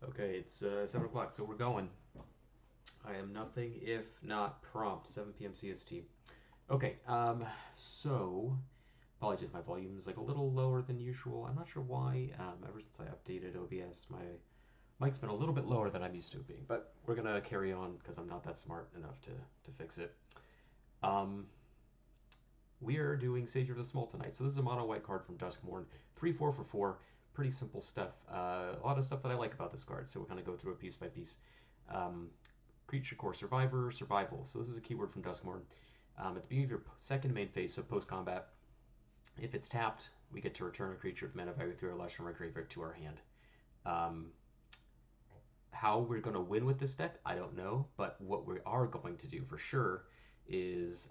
Okay, it's 7 o'clock, so we're going. I am nothing if not prompt, 7 p.m. CST. Okay, so apologies, my volume is like a little lower than usual. I'm not sure why. Ever since I updated OBS, my mic's been a little bit lower than I'm used to it being, but we're gonna carry on because I'm not that smart enough to fix it. Um, we are doing Savior of the Small tonight. So this is a mono white card from Duskmorn. 3/4 for 4. Pretty simple stuff. A lot of stuff that I like about this card. So we're going to go through it piece by piece. Um, Creature Core Survivor, Survival. So this is a keyword from Duskmorn. At the beginning of your second main phase, so post combat, if it's tapped, we get to return a creature with mana value 3 or less from our graveyard to our hand. Um, how we're going to win with this deck, I don't know. But what we are going to do for sure is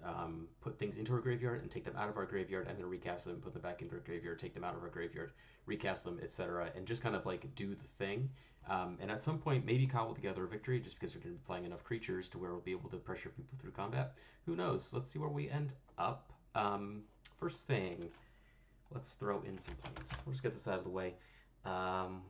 put things into our graveyard and take them out of our graveyard and then recast them, put them back into our graveyard, take them out of our graveyard, recast them, etc. And just kind of like do the thing. And at some point, maybe cobble together a victory just because we're going to be playing enough creatures to where we'll be able to pressure people through combat. Who knows? Let's see where we end up. First thing, let's throw in some planes. We'll just get this out of the way. Um,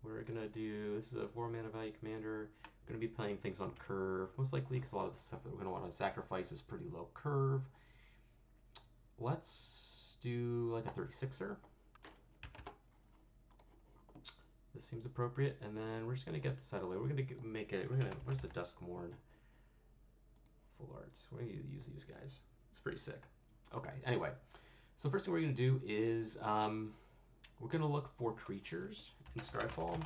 we're gonna do, this is a 4 mana value commander. We're gonna be playing things on curve, most likely because a lot of the stuff that we're gonna want to sacrifice is pretty low curve. Let's do like a 36er. This seems appropriate, and then we're just gonna get this out of the way. We're gonna make it. Where's the Duskmorn full arts? We're gonna use these guys. It's pretty sick. Okay. Anyway, so first thing we're gonna do is we're gonna look for creatures in Skyfall.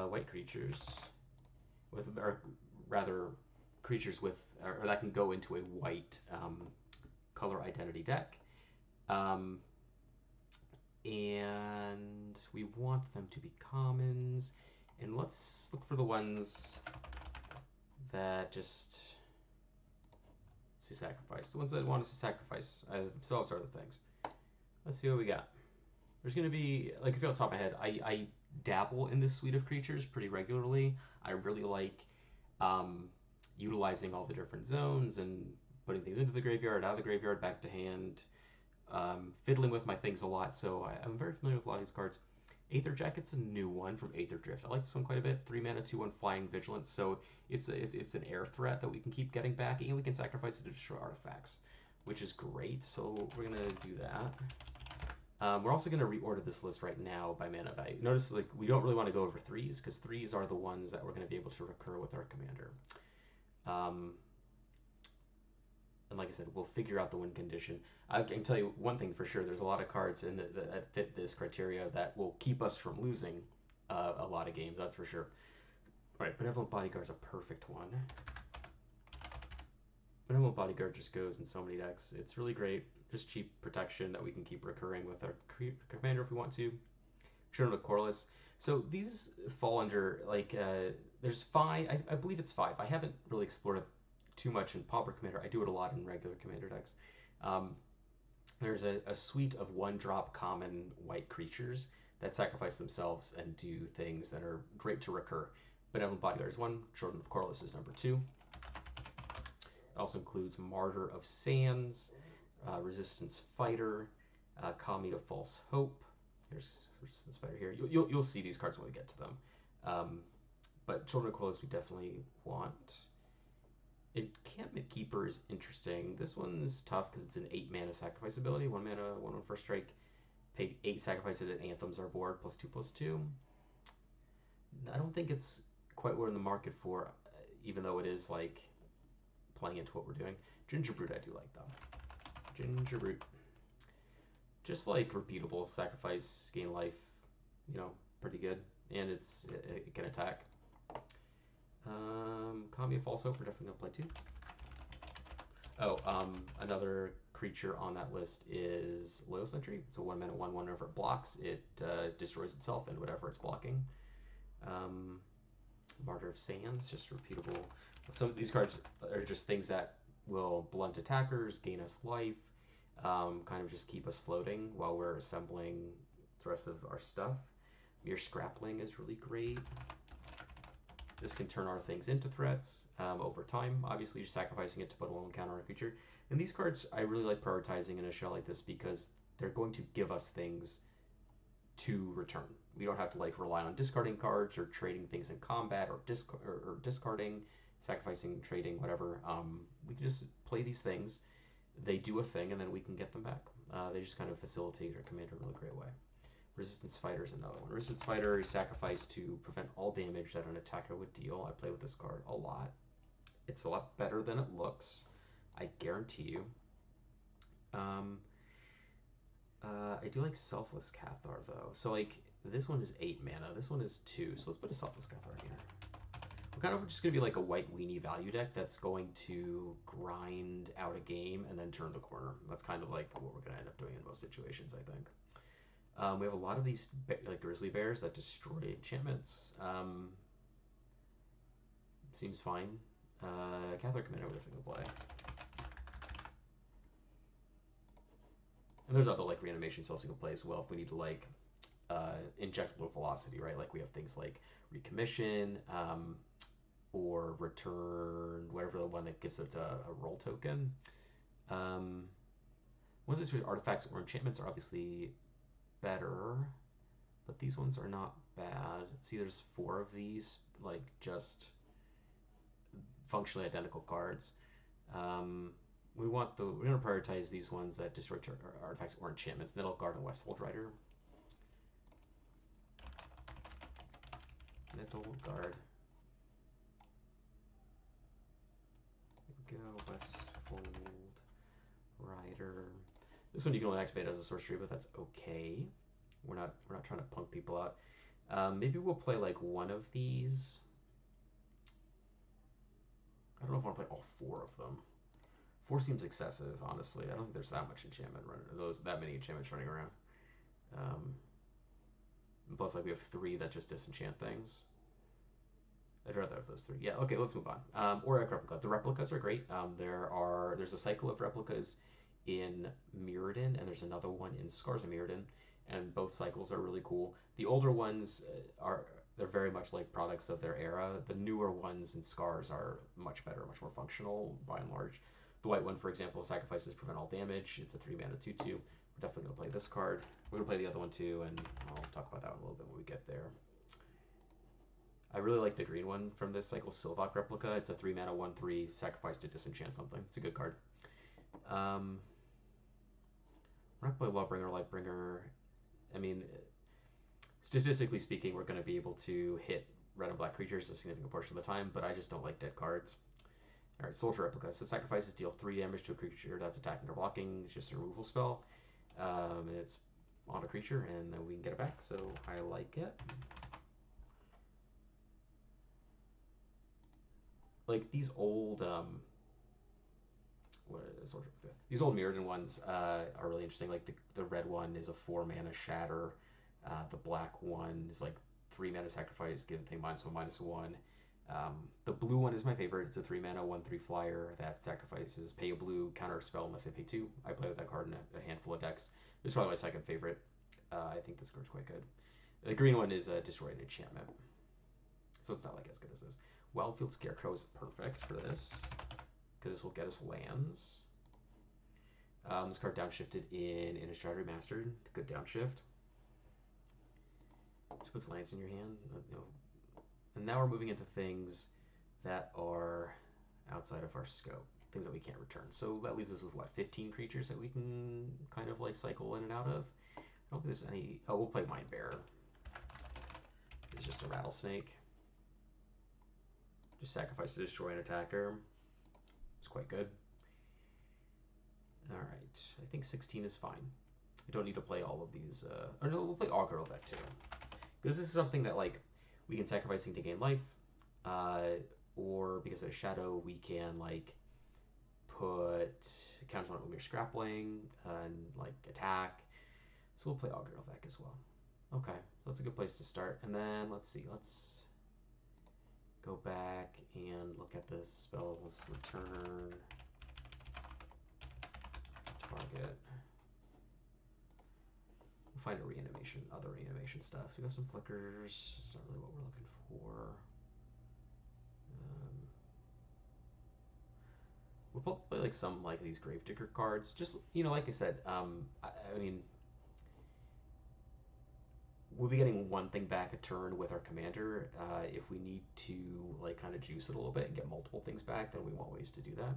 White creatures with, or rather, creatures with, or that can go into a white color identity deck. Um, and we want them to be commons. And let's look for the ones that just see sacrifice. The ones that want us to sacrifice. Themselves are the things. Let's see what we got. There's going to be, like, if you're on top of my head, I dabble in this suite of creatures pretty regularly. I really like um, utilizing all the different zones and putting things into the graveyard, out of the graveyard, back to hand, fiddling with my things a lot. So I'm very familiar with a lot of these cards. Aether Jacket's a new one from Aether Drift. I like this one quite a bit. 3 mana, 2/1 flying vigilance. So it's an air threat that we can keep getting back, and we can sacrifice it to destroy artifacts, which is great. So we're gonna do that. We're also going to reorder this list right now by mana value. Notice, like, we don't really want to go over threes because threes are the ones that we're going to be able to recur with our commander. Um, and like I said, we'll figure out the win condition. I can tell you one thing for sure: there's a lot of cards in that fit this criteria that will keep us from losing a lot of games. That's for sure. All right, Benevolent Bodyguard's a perfect one. Benevolent Bodyguard just goes in so many decks. It's really great. Just cheap protection that we can keep recurring with our commander if we want to. Children of Corliss. So these fall under, like, there's 5. I believe it's 5. I haven't really explored it too much in Pauper Commander. I do it a lot in regular Commander decks. Um, there's a suite of 1-drop common white creatures that sacrifice themselves and do things that are great to recur. Benevolent Bodyguard is 1. Children of Corliss is number 2. It also includes Martyr of Sands, Resistance Fighter, Kami of False Hope. Here's Resistance Fighter here. You'll see these cards when we get to them. But Children of Corliss we definitely want. Encampment Keeper is interesting. This one's tough because it's an 8 mana sacrifice ability. 1 mana, 1/1 first strike. Pay 8 sacrifices and Anthems are board, +2/+2. I don't think it's quite what we're in the market for, even though it is like playing into what we're doing. Gingerbrute I do like though. Gingerbrute. Just like repeatable sacrifice, gain life, pretty good. And it can attack. Kami of False Hope we're definitely gonna play too. Oh, another creature on that list is Loyal Sentry. It's a 1 mana 1/1. Whenever it blocks, it destroys itself and whatever it's blocking. Martyr of Sands, just repeatable. Some of these cards are just things that will blunt attackers, gain us life, kind of just keep us floating while we're assembling the rest of our stuff. Mere Scrappling is really great. This can turn our things into threats over time. Obviously, you're sacrificing it to put a 1 counter on a creature. And these cards I really like prioritizing in a shell like this because they're going to give us things to return. We don't have to like rely on discarding cards or trading things in combat or discarding, sacrificing, trading, whatever. We can just play these things. They do a thing, and then we can get them back. They just kind of facilitate our command in a really great way. Resistance Fighter is another one. Resistance Fighter is sacrificed to prevent all damage that an attacker would deal. I play with this card a lot. It's a lot better than it looks, I guarantee you. I do like Selfless Cathar though. So like this one is 8 mana. This one is 2. So let's put a Selfless Cathar here. We're kind of just going to be like a white weenie value deck that's going to grind out a game and then turn the corner. That's kind of like what we're going to end up doing in most situations, I think. We have a lot of these like Grizzly Bears that destroy enchantments. Seems fine. Catholic Commander would have to play. And there's other like reanimation spells you can play as well if we need to like inject low velocity, right? Like we have things like Recommission or Return, whatever the one that gives it a roll token. Ones that artifacts or enchantments are obviously better, but these ones are not bad. See, there's 4 of these, like just functionally identical cards. We're going to prioritize these ones that destroy artifacts or enchantments. Nettle Guard and Westfold Rider. Nettle Guard. There we go. Westfold Rider. This one you can only activate as a sorcery, but that's okay. We're not trying to punk people out. Maybe we'll play like one of these. I don't know if I want to play all 4 of them. 4 seems excessive, honestly. I don't think there's that much enchantment that many enchantments running around. Plus, like we have 3 that just disenchant things. I'd rather have those 3. Yeah, okay, let's move on. Auric Replica. The replicas are great. There's a cycle of replicas in Mirrodin, and there's another one in Scars of Mirrodin, and both cycles are really cool. The older ones they're very much like products of their era. The newer ones in Scars are much better, much more functional by and large. The white one, for example, sacrifices prevent all damage. It's a 3 mana 2/2. We're definitely going to play this card. We're going to play the other one too, and I'll talk about that one a little bit when we get there. I really like the green one from this cycle, Sylvok Replica. It's a 3 mana 1/3, sacrifice to disenchant something. It's a good card. We're not going to play Lawbringer, Lightbringer. I mean, statistically speaking, we're going to be able to hit red and black creatures a significant portion of the time, but I just don't like dead cards. Alright, Soldier Replica. So sacrifices deal 3 damage to a creature that's attacking or blocking. It's just a removal spell. It's on a creature, and then we can get it back, so I like it. Like these old these old Mirrodin ones are really interesting. Like the red one is a 4 mana Shatter. The black one is like 3 mana sacrifice, give the thing -1/-1. The blue one is my favorite. It's a 3 mana 1/3 flyer that sacrifices, pay a blue, counter a spell unless they pay 2. I play with that card in a handful of decks. This is probably my second favorite. I think this card's quite good. The green one is a destroy an enchantment, so it's not like as good as this. Wildfield Scarecrow is perfect for this because this will get us lands. This card downshifted in Innistrad Remastered. Good downshift. Just puts lands in your hand. And now we're moving into things that are outside of our scope, things that we can't return. So that leaves us with what, 15 creatures that we can kind of like cycle in and out of. I don't think there's any. Oh, we'll play Mind Bearer. It's just a rattlesnake. Just sacrifice to destroy an attacker. It's quite good. All right, I think 16 is fine. We don't need to play all of these. Or no, we'll play Augural Deck too, because this is something that like we can sacrifice to gain life, or because of a shadow, we can like put counters on Umir Scrappling and like attack. So we'll play Augural Deck as well. Okay, so that's a good place to start. And then let's see, let's go back and look at the spells. Return target. We'll find a reanimation, other reanimation stuff. So we got some flickers. It's not really what we're looking for. We'll probably play like some like these Gravedigger cards. Just, you know, like I said, I mean, we'll be getting one thing back a turn with our commander. If we need to like kind of juice it a little bit and get multiple things back, then we want ways to do that.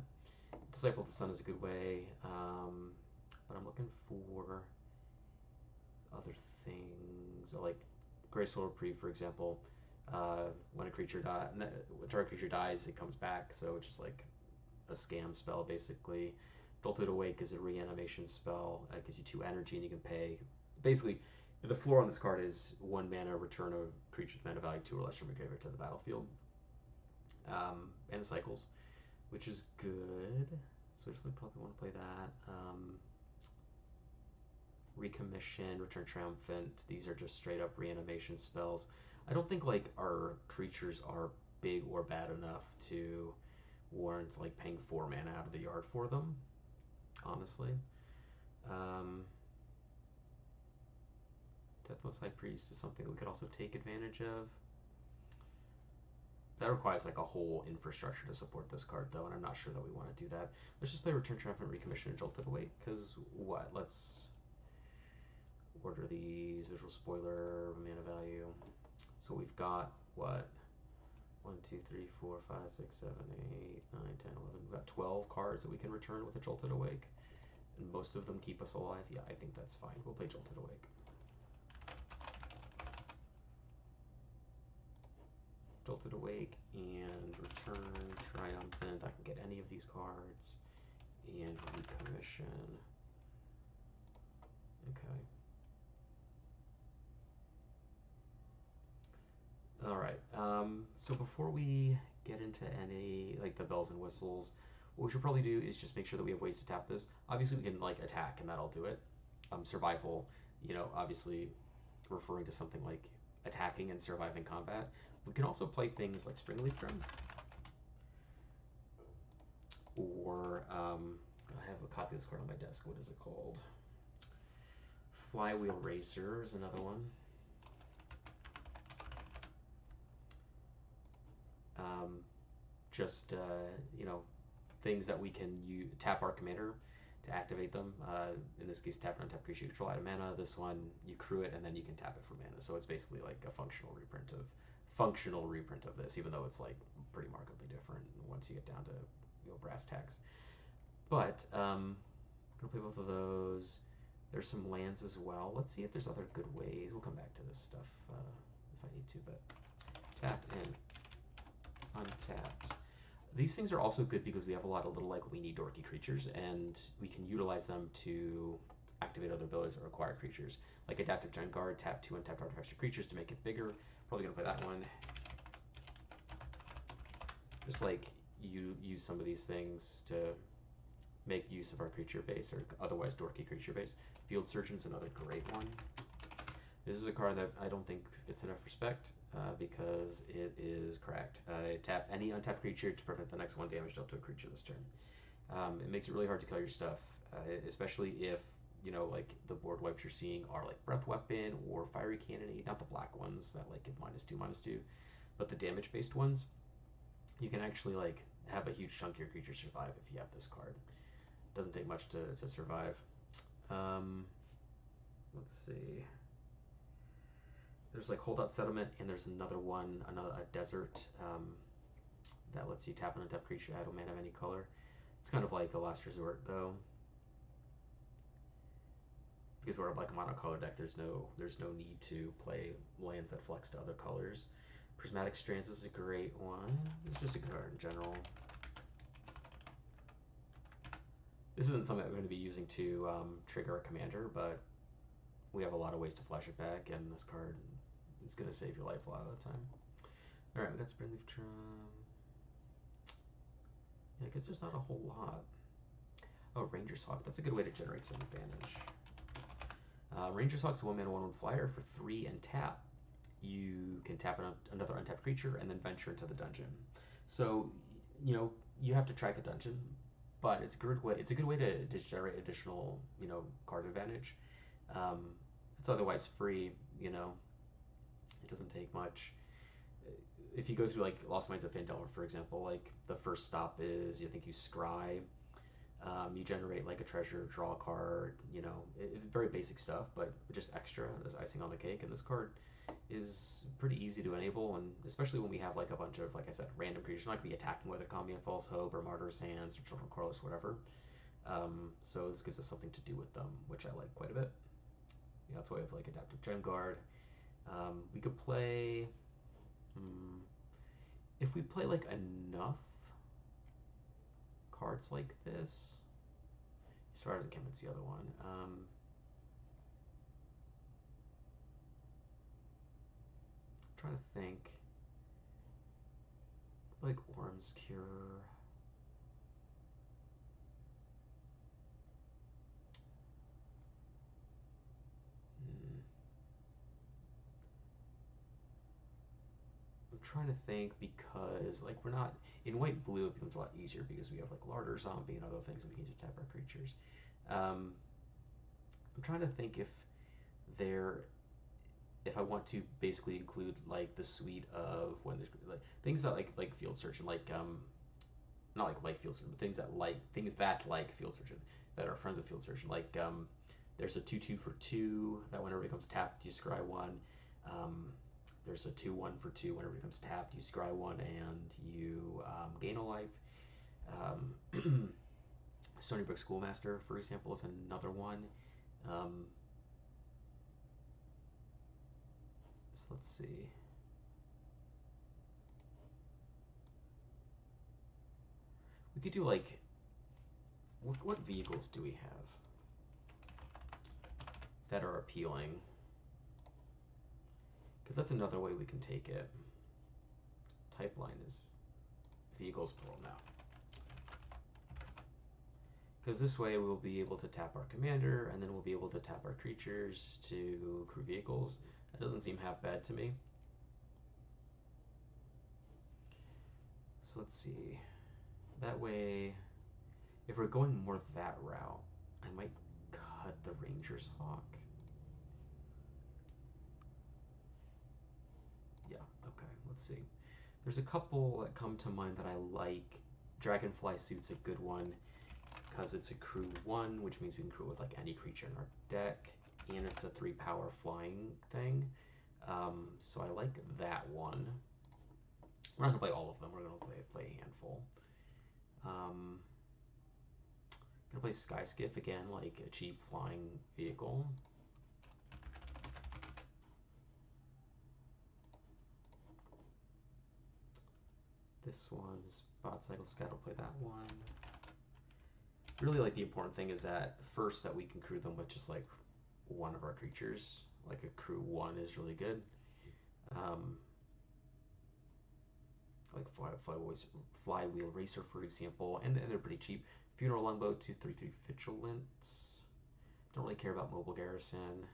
Disciple of the Sun is a good way, but I'm looking for other things like Graceful Reprieve, for example. When a creature target creature dies, it comes back, so it's just like a scam spell basically. Jolted Awake is a reanimation spell. It gives you 2 energy and you can pay. Basically, the floor on this card is 1 mana, return a creature's mana value 2 or less from your graveyard to the battlefield. And it cycles, which is good. So we probably want to play that. Recommission, Return Triumphant. These are just straight up reanimation spells. I don't think like our creatures are big or bad enough to warrant like paying 4 mana out of the yard for them, honestly. Deathmost High Priest is something that we could also take advantage of. That requires like a whole infrastructure to support this card though, and I'm not sure that we want to do that. Let's just play Return Triumphant, Recommission, and Jolted Awake, because what? Let's order these. Visual spoiler, mana value. So we've got what? 1, 2, 3, 4, 5, 6, 7, 8, 9, 10, 11. We've got 12 cards that we can return with a Jolted Awake. And most of them keep us alive. Yeah, I think that's fine. We'll play Jolted Awake. Jolted Awake and Return Triumphant. I can get any of these cards. And Recommission. Okay. All right. So before we get into any like the bells and whistles, what we should probably do is just make sure that we have ways to tap this. Obviously, we can like attack, and that'll do it. Survival, obviously referring to something like attacking and surviving combat. We can also play things like Springleaf Drum, or I have a copy of this card on my desk. What is it called? Flywheel Racer is another one. Just things that we can tap our commander to activate them. In this case, tap and untap creature you control out of mana. This one, you crew it and then you can tap it for mana. So it's basically like a functional reprint of this, even though it's like pretty markedly different once you get down to brass tacks. But I'm gonna play both of those. There's some lands as well. Let's see if there's other good ways. We'll come back to this stuff if I need to, but tap and untapped. These things are also good because we have a lot of little like weenie dorky creatures, and we can utilize them to activate other abilities that require creatures. Like Adaptive Giant Guard, tap 2 untapped artifact creatures to make it bigger. Probably gonna play that one. Just like you use some of these things to make use of our creature base or otherwise dorky creature base. Field Surgeon's another great one. This is a card that I don't think gets enough respect because it is cracked. Tap any untapped creature to prevent the next 1 damage dealt to a creature this turn. It makes it really hard to kill your stuff, especially if like the board wipes you're seeing are like Breath Weapon or Fiery Cannonade, not the black ones that like give -2/-2, but the damage-based ones. You can actually like have a huge chunk of your creatures survive if you have this card. Doesn't take much to survive. Let's see. There's like Holdout Settlement, and there's another one, a desert that lets you tap an untapped creature, add a mana of any color. It's kind of like a last resort though, because we're like a monocolor deck. There's no need to play lands that flex to other colors. Prismatic Strands is a great one. It's just a good card in general. This isn't something that we're going to be using to trigger a commander, but we have a lot of ways to flash it back, and this card is going to save your life a lot of the time. All right, we got Springleaf Drum. Yeah, I guess there's not a whole lot. Oh, Ranger's Hawk. That's a good way to generate some advantage. Ranger's Hawk's a 1 mana 1/1 flyer for 3 and tap. You can tap another untapped creature and then venture into the dungeon. So, you have to track a dungeon, but it's a good way to generate additional, card advantage. It's otherwise free, it doesn't take much. If you go through like Lost Mines of Phandelver, for example, like the first stop is you scry, You generate like a treasure, draw a card, very basic stuff, but just extra as icing on the cake. And this card is pretty easy to enable, and especially when we have like a bunch of, like I said, random creatures. Not gonna be attacking with Economy of False Hope or Martyr's Hands or Children of Corliss, whatever. So this gives us something to do with them, which I like quite a bit. That's why we have like Adaptive Gem Guard. We could play. If we play like enough cards like this, as far as I can, it's the other one. I'm trying to think. Like Orm's Cure. I'm trying to think, because like we're not in white blue, it becomes a lot easier because we have like Larder Zombie and other things, and we can just tap our creatures. I'm trying to think there if I want to basically include like the suite of when there's like things that like Field Surgeon, like not like Field Surgeon, but things that like Field Surgeon, that are friends of Field Surgeon. Like there's a 2/2 for 2 that whenever it becomes tapped, you scry 1. There's a 2/1 for 2 whenever it becomes tapped, you scry 1 and you gain a life. Stony Brook Schoolmaster, for example, is another one. So let's see. We could do like, what vehicles do we have that are appealing? Because that's another way we can take it. Type line is vehicles plural now. Because this way we'll be able to tap our commander, and then we'll be able to tap our creatures to crew vehicles. That doesn't seem half bad to me. So let's see. That way, if we're going more that route, I might cut the Ranger's Hawk. Yeah, okay, let's see. There's a couple that come to mind that I like. Dragonfly Suit's a good one, because it's a crew 1, which means we can crew with like any creature in our deck, and it's a 3-power flying thing. So I like that one. We're not gonna play all of them. We're gonna play a handful. Gonna play Sky Skiff again, like a cheap flying vehicle. This one's Bot Cycle Scout. I'll play that one. Really, like, the important thing is that first that we can crew them with just like one of our creatures. Like a crew 1 is really good. Like Flywheel Racer, for example, and they're pretty cheap. Funeral Longbow, 2/3/3 Vigilance. Don't really care about Mobile Garrison.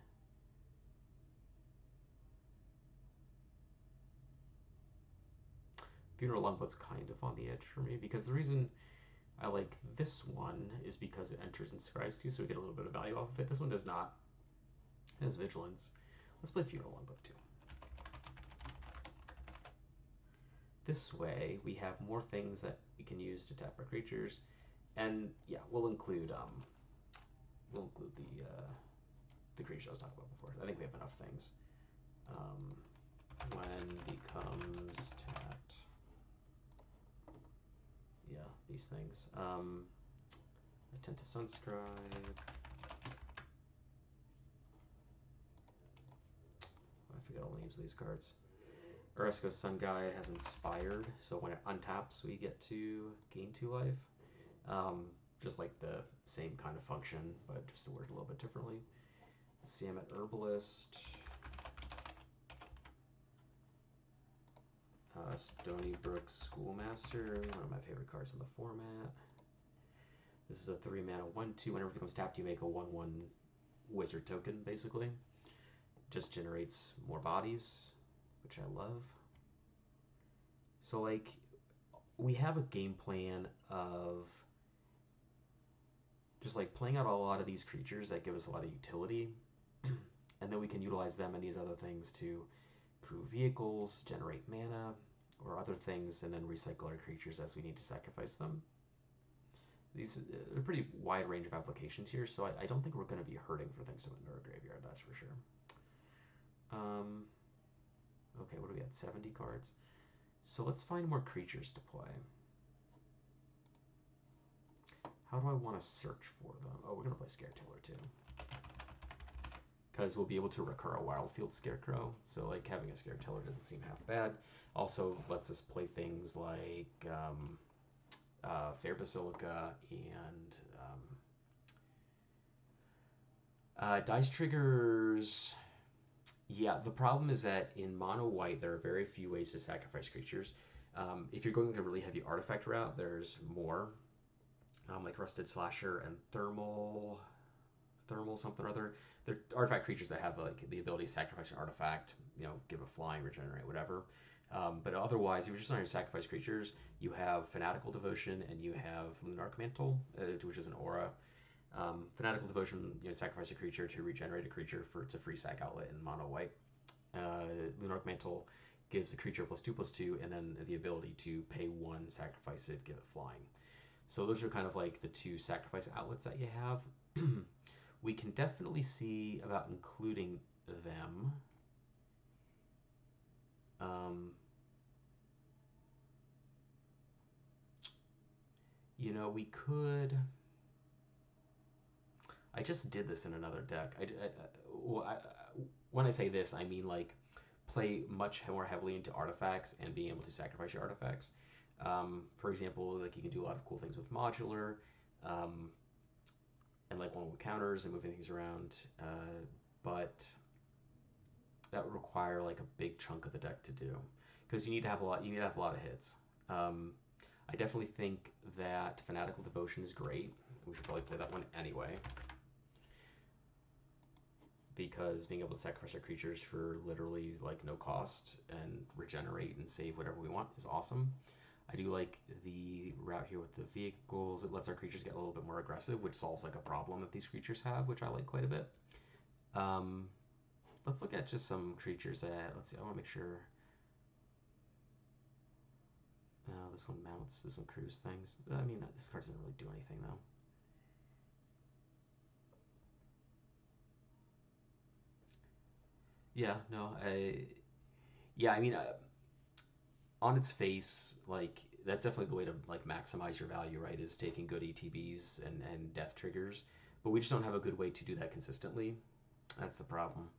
Funeral Longboat's kind of on the edge for me, because the reason I like this one is because it enters and scries too, so we get a little bit of value off of it. This one does not. It has Vigilance. Let's play Funeral Longboat too. This way, we have more things that we can use to tap our creatures, and yeah, we'll include the creatures I was talking about before. I think we have enough things. When becomes tapped, yeah, these things. Attentive Sunscribe. I forget all the names of these cards. Oresco Sun Guide has Inspired, so when it untaps, we get to gain 2 life. Just like the same kind of function, but just to word a little bit differently. Samet Herbalist. Stony Brook Schoolmaster, one of my favorite cards in the format. This is a 3-mana 1/2. Whenever it becomes tapped, you make a 1/1 wizard token, basically. Just generates more bodies, which I love. So, like, we have a game plan of just like playing out a lot of these creatures that give us a lot of utility, and then we can utilize them and these other things to crew vehicles, generate mana, or other things, and then recycle our creatures as we need to sacrifice them. these a pretty wide range of applications here, so I don't think we're going to be hurting for things to enter our graveyard. That's for sure. Okay, what do we got? 70 cards. So let's find more creatures to play. How do I want to search for them? Oh, we're going to play Scaretiller too. Because we'll be able to recur a Wildfield Scarecrow. So like having a Scaretiller doesn't seem half bad. Also lets us play things like Fair Basilica and dice triggers. Yeah, the problem is that in mono white there are very few ways to sacrifice creatures. If you're going like a really heavy artifact route, there's more. Like Rusted Slasher and Thermal something or other. They're artifact creatures that have like the ability to sacrifice an artifact, give a flying, regenerate, whatever. But otherwise, if you're just trying to sacrifice creatures, you have Fanatical Devotion and you have Lunarch Mantle, which is an aura. Fanatical Devotion, sacrifice a creature to regenerate a creature it's a free sack outlet in mono white. Lunarch Mantle gives the creature +2/+2, and then the ability to pay 1, sacrifice it, give it flying. So those are kind of like the 2 sacrifice outlets that you have. We can definitely see about including them. We could. I just did this in another deck. When I say this, I mean like play much more heavily into artifacts and being able to sacrifice your artifacts. For example, like you can do a lot of cool things with modular, and like one with counters and moving things around, but that would require like a big chunk of the deck to do, because you need to have a lot. You need to have a lot of hits. I definitely think that Fanatical Devotion is great. We should probably play that one anyway, because being able to sacrifice our creatures for literally like no cost and regenerate and save whatever we want is awesome. I do like the route here with the vehicles. It lets our creatures get a little bit more aggressive, which solves like a problem that these creatures have, which I like quite a bit. Let's look at just some creatures that, let's see, I want to make sure. This one mounts, this one cruise things. I mean, this card doesn't really do anything though. Yeah, no, I mean, on its face, like that's definitely the way to like maximize your value, right? Is taking good ETBs and death triggers, but we just don't have a good way to do that consistently. That's the problem.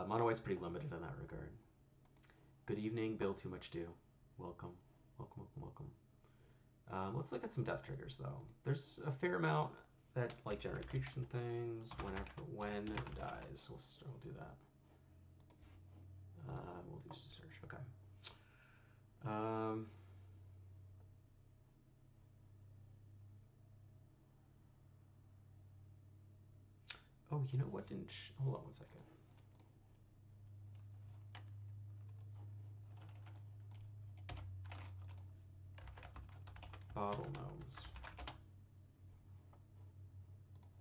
Mono White's pretty limited in that regard. Good evening, Bill. Too much do. Welcome, welcome, welcome, welcome. Let's look at some death triggers though. There's a fair amount that like generate creatures and things. When it dies, we'll do that. We'll do search. Okay. Oh, you know what? Hold on one second. Bottle Gnomes.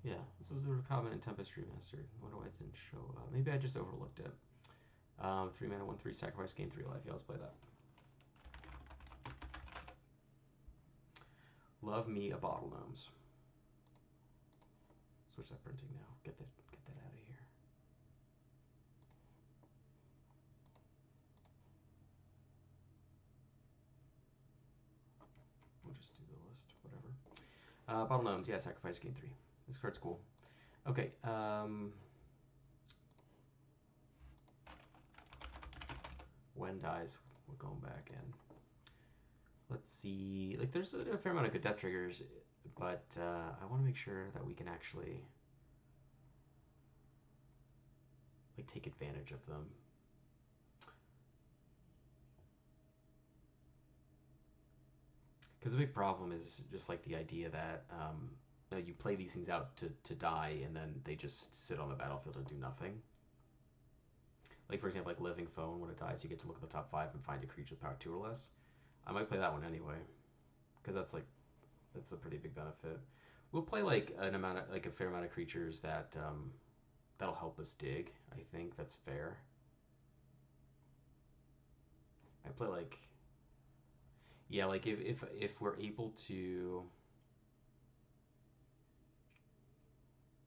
Yeah, this was the common in Tempest Remastered. Wonder why it didn't show up. Maybe I just overlooked it. 3 mana, 1/3, sacrifice, gain 3 life. Yeah, let's play that. Love me a Bottle Gnomes. Switch that printing now. Get that out of here. We'll just do the list, whatever. Bottle Gnomes, yeah, sacrifice, gain 3. This card's cool. Okay, when dies, we're going back in. Let's see, like there's a fair amount of good death triggers, but I want to make sure that we can actually like take advantage of them. Because the big problem is just like the idea that you play these things out to die, and then they just sit on the battlefield and do nothing. Like for example, like Living Phone, when it dies, you get to look at the top 5 and find a creature with power 2 or less. I might play that one anyway, because that's a pretty big benefit. We'll play like a fair amount of creatures that that'll help us dig. I think that's fair. I play like, yeah, like if we're able to,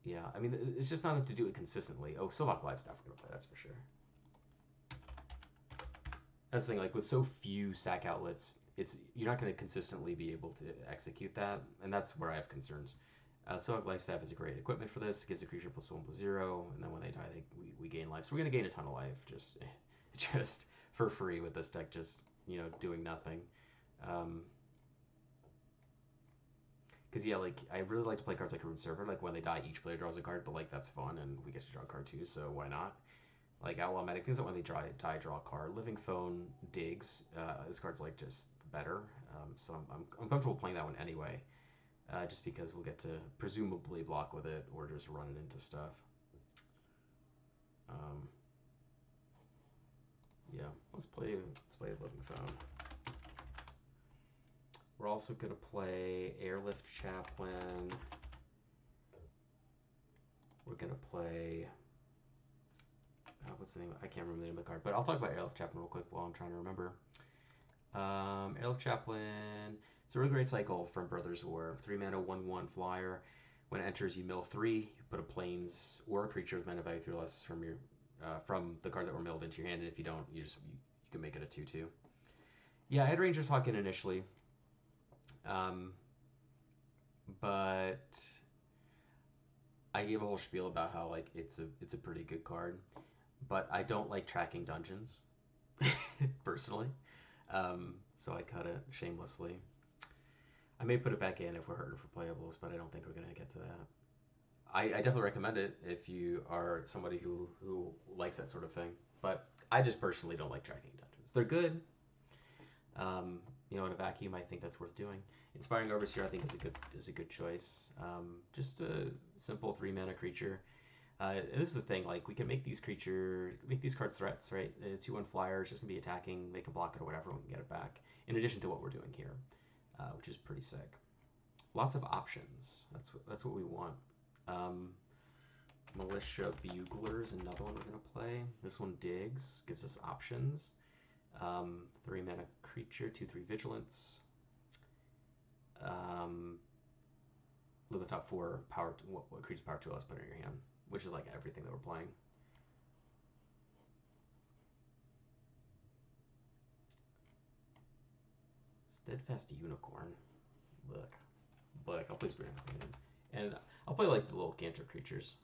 Yeah, I mean, it's just not enough to do it consistently. Oh, Silvok Lifestaff we're gonna play, that's for sure. That's the thing, like with so few sack outlets, it's you're not going to consistently be able to execute that, and that's where I have concerns. Silvok Lifestaff is a great equipment for this. Gives a creature +1/+0, and then when they die, we gain life. So we're going to gain a ton of life just for free with this deck, just doing nothing. Because yeah, like I really like to play cards like Rune Server. Like when they die, each player draws a card, but like that's fun, and we get to draw a card too. So why not? Like Outlaw Medic, things that when they die, draw a card. Living Phone, Digs. This card's like just better. So I'm comfortable playing that one anyway, just because we'll get to presumably block with it or just run it into stuff. Um, yeah, let's play Living Phone. We're also gonna play Airlift Chaplain. We're gonna play. What's the name? I can't remember the name of the card, but I'll talk about Airlift Chaplain real quick while I'm trying to remember. Airlift Chaplain. It's a really great cycle from Brothers War. 3 mana, 1/1 flyer. When it enters, you mill 3. You put a plains or a creature with mana value 3 or less from your from the cards that were milled into your hand, and if you don't, you can make it a 2/2. Yeah, I had Ranger's Hawk in initially, but I gave a whole spiel about how like it's a pretty good card, but I don't like tracking dungeons personally. So I cut it shamelessly. I may put it back in if we're hurting for playables, but I don't think we're going to get to that. I definitely recommend it if you are somebody who likes that sort of thing. But I just personally don't like tracking dungeons. They're good. In a vacuum, I think that's worth doing. Inspiring Overseer, I think, is a good choice. Just a simple 3 mana creature. This is the thing, like we can make these cards threats, right? 2/1 flyer is just gonna be attacking. They can block it or whatever. We can get it back. In addition to what we're doing here, which is pretty sick. Lots of options. That's what we want. Militia Bugler is another one we're gonna play. This one digs, gives us options. 3 mana creature, 2/3 vigilance. Live the top 4 power. What creature's power 2 less put in your hand, which is like everything that we're playing. Steadfast Unicorn. Look. I'll play Spirit Companion. And I'll play like the little cantrip creatures.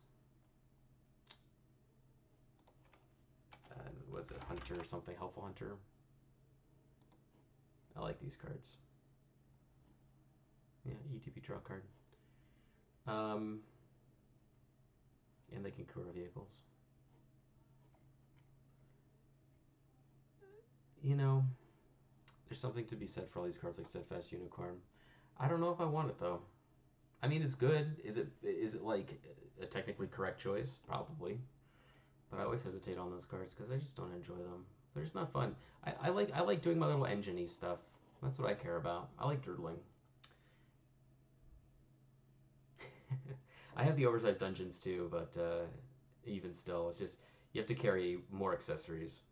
And was it Hunter or something? Helpful Hunter. I like these cards. Yeah, ETB draw card. And they can crew our vehicles. There's something to be said for all these cards like Steadfast Unicorn. I don't know if I want it though. I mean, it's good. Is it like a technically correct choice? Probably. But I always hesitate on those cards because I just don't enjoy them. They're just not fun. I like doing my little engine-y stuff. That's what I care about. I like doodling. I have the oversized dungeons too, but even still, it's just you have to carry more accessories.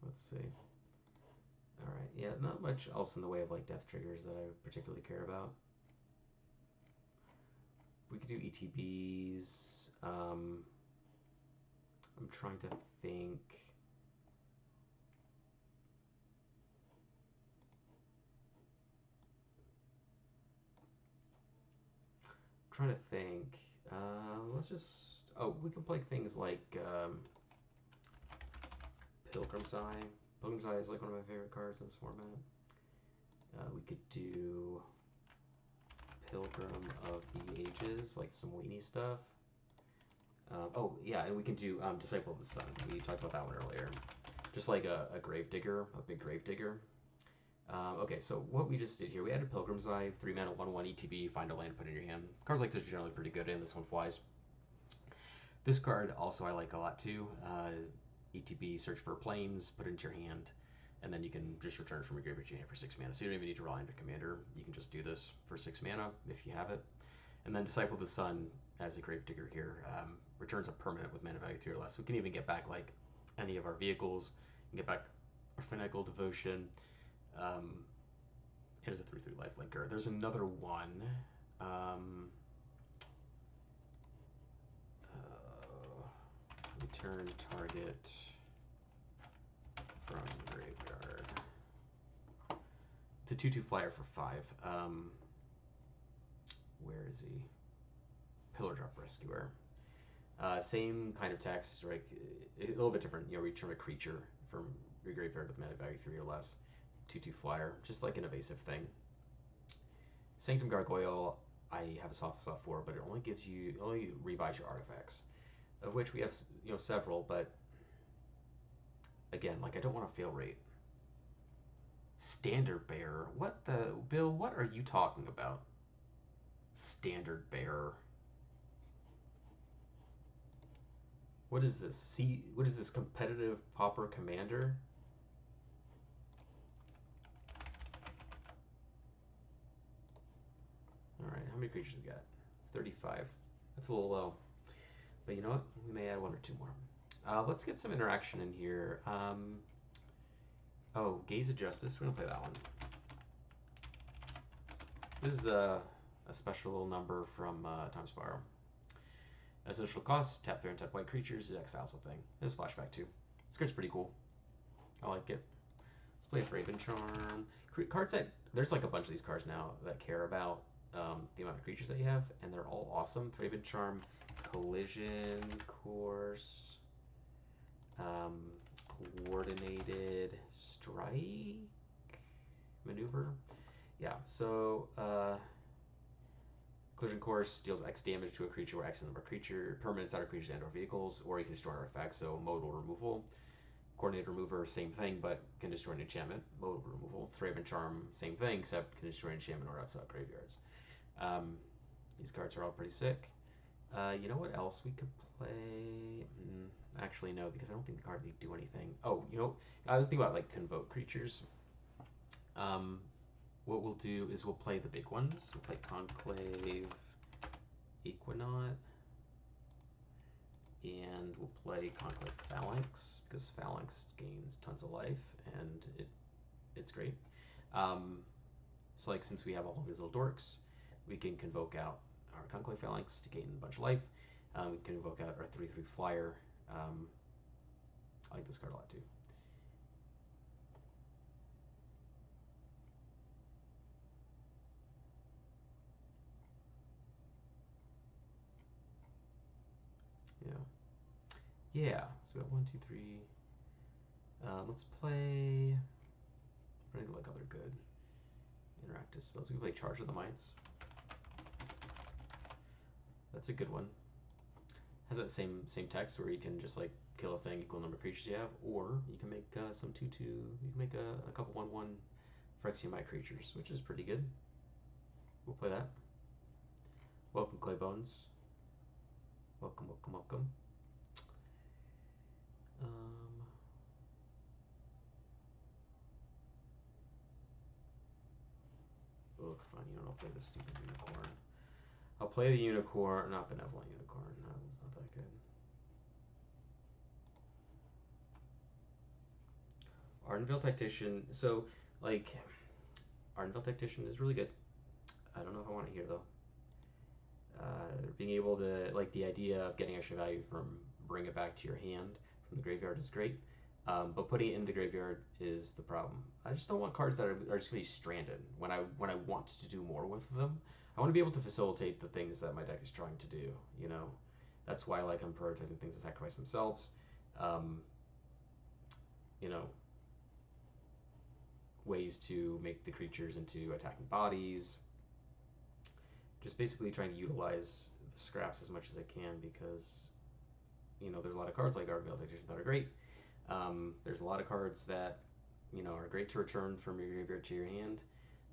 Let's see. All right, yeah, not much else in the way of like death triggers that I particularly care about. We could do ETBs. I'm trying to think. Let's just. Oh, we can play things like Pilgrim's Eye. Pilgrim's Eye is like one of my favorite cards in this format. We could do Pilgrim of the Ages, like some weenie stuff. Oh, yeah, and we can do Disciple of the Sun. We talked about that one earlier. Just like a Gravedigger, a big Gravedigger. Okay, so what we just did here, we added Pilgrim's Eye, 3 mana, 1/1 ETB, find a land, put it in your hand. Cards like this are generally pretty good, and this one flies. This card also I like a lot too. ETB, search for planes, put it into your hand, and then you can just return it from your graveyard to your hand for 6 mana. So you don't even need to rely on your commander. You can just do this for 6 mana if you have it. And then Disciple of the Sun as a Gravedigger here returns a permanent with mana value 3 or less. So we can even get back like any of our vehicles, and get back our Fanatical Devotion. It is a 3/3 life linker. There's another one. Um, return target from graveyard. The 2/2 flyer for 5. Where is he? Pillar Drop Rescuer. Same kind of text, right? A little bit different. You know, return a creature from your graveyard with mana value 3 or less. 2/2 flyer, just like an evasive thing. Sanctum Gargoyle, I have a soft spot for, but it only rebuys your artifacts, of which we have several. But again, like I don't want to fail rate. Standard Bearer, what the Bill? What are you talking about? Standard Bearer. What is this? What is this? Competitive Pauper Commander? Alright, how many creatures we got? 35. That's a little low. But you know what? We may add 1 or 2 more. Let's get some interaction in here. Oh, Gaze of Justice. We're going to play that one. This is a special little number from Time Spiral. As initial cost, tap 3 and tap white creatures, it exiles a thing. This is flashback too. This card's pretty cool. I like it. Let's play Raven Charm. Cards that there's like a bunch of these cards now that care about the amount of creatures that you have, and they're all awesome. Raven Charm, Collision Course, Coordinated Strike, Maneuver. Yeah. So. Collision Course deals X damage to a creature where X is the number of permanents, outer creatures, and/or vehicles, or you can destroy an artifact, so modal removal. Coordinated Remover, same thing, but can destroy an enchantment. Modal removal. Raven Charm, same thing, except can destroy an enchantment or outside graveyards. These cards are all pretty sick. You know what else we could play? Actually, no, because I don't think the card would do anything. Oh, you know, I was thinking about like Convoke creatures. What we'll do is we'll play the big ones. We'll play Conclave, Equinaut, and we'll play Conclave Phalanx, because Phalanx gains tons of life, and it's great. So like since we have all of these little dorks, we can convoke out our Conclave Phalanx to gain a bunch of life. We can invoke out our 3/3 flyer. I like this card a lot too. Yeah, so we got 1, 2, 3. Let's play. I'm trying to like other good interactive spells. We can play Charge of the Mites. That's a good one. Has that same text where you can just like kill a thing equal number of creatures you have, or you can make some 2/2. You can make a couple 1/1 Phyrexian creatures, which is pretty good. We'll play that. Welcome, Claybones. Welcome, welcome, welcome. Ugh, fine, you know, I'll play the stupid unicorn. I'll play the unicorn, not Benevolent Unicorn. That one's not that good. Ardenvale Tactician. So, like, Ardenvale Tactician is really good. I don't know if I want it here, though. Being able to, like, the idea of getting extra value from bring it back to your hand from the graveyard is great. But putting it in the graveyard is the problem. I just don't want cards that are just going to be stranded when I want to do more with them. I want to be able to facilitate the things that my deck is trying to do, you know. That's why I'm prioritizing things that sacrifice themselves. You know, ways to make the creatures into attacking bodies. Just basically trying to utilize the scraps as much as I can, because, you know, there's a lot of cards like Ardenvale Tactician that are great. There's a lot of cards that, you know, are great to return from your graveyard to your hand,